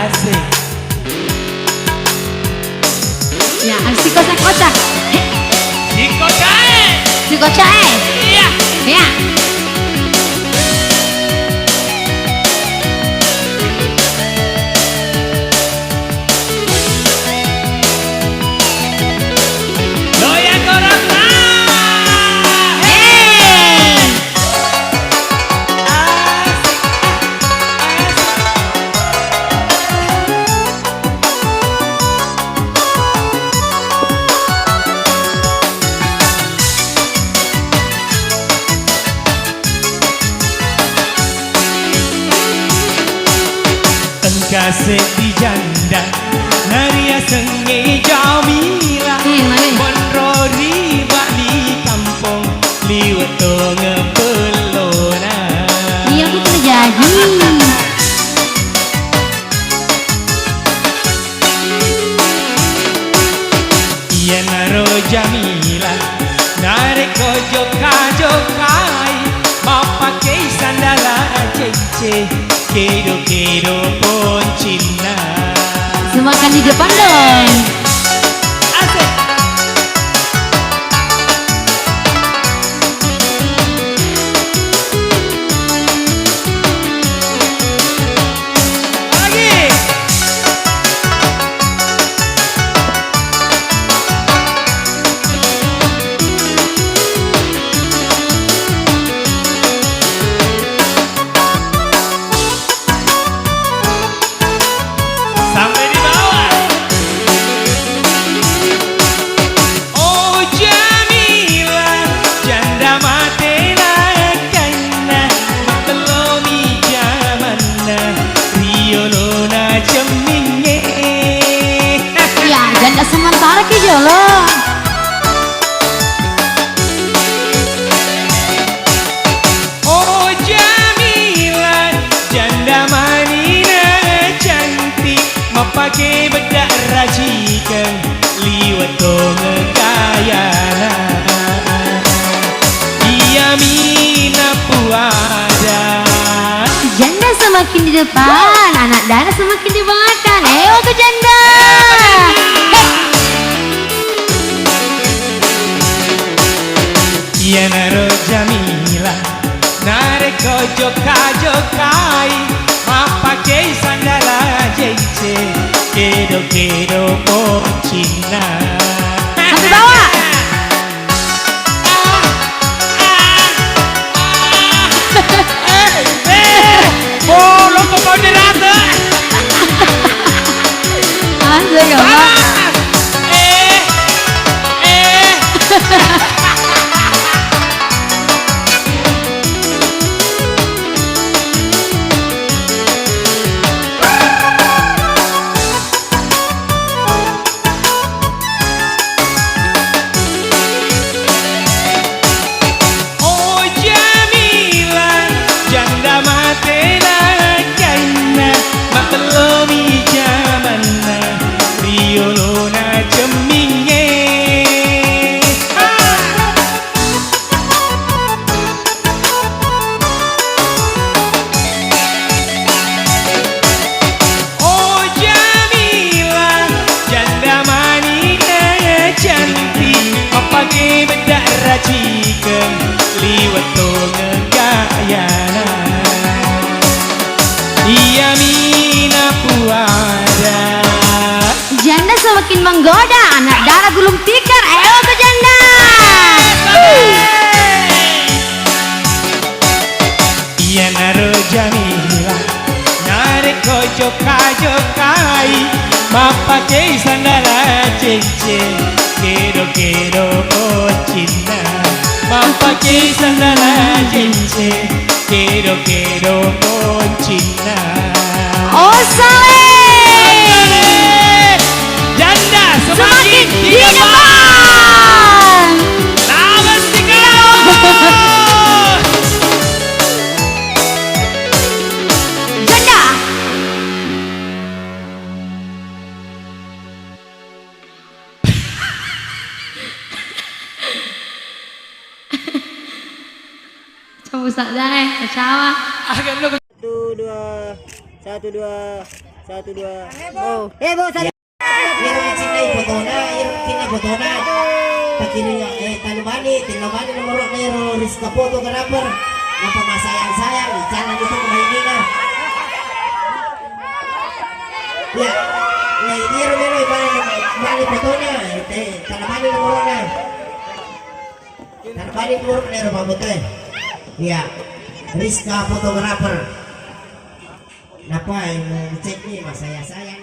asik. Ya, si kocak-kocak. Si kocak. Si kocak. Iya. Ya. Goyang orang kasih di janda Naria sengi Jamila Monrori bali kampung liwat tonga pelona. Iya aku terjadi. Iya naro Jamila narik kojok-jokai mau pakai sandala cece kedo-kedo pun Cina. Semakan di depan dong. Asik. Lagi. Sampai di bawah. Oh Jamila, janda matena kana belomi jamanna riolona ceminge. Ya, janda sementara ke jolo. Oh Jamila, janda manina cantik pakai bedak racikan liwat tonga kayana. Iya mina puada. Janda semakin di depan, anak darah semakin di belakang. Ayo ke janda. Iya naro Jamila narik kojok-jokai mau pakai sandala jece kedo-kedo pun Cina. Sampai bawah. Oh, lo kok moderator? Asik ya, Pak. Oh Jamila, janda matena kaina matelomi jamanna riolona ceminge. Oh Jamila, janda manina cantik pakai bedak racikan liwat tonga gayana. Iya mina puada. Janda semakin menggoda, anak darah gulung tikar. Ayo ke janda. Iya naro Jamila narik kojok-jokai mau pakai sandala cece kedo-kedo pun Cina. Mau pakai sandala cece kedo-kedo pun Cina. Oh saleh. Janda Semakin semakin di depan. Lawan tinggal. Janda. Coba usah dah, kecewa. Agak lu Satu dua, satu dua. 1, 2. Oh. Heboh satu. Irong cinay botona, irong cinay botona. Pakiri talubani nomor nero Rizka fotografer. Apa masayang-sayang, jangan itu kemainina. Ya, ya irong nero bali botona, talubani nomor na. Talubani nomor nero pamote. Ya, Rizka fotografer. Napa yang cek nih masayang-sayang.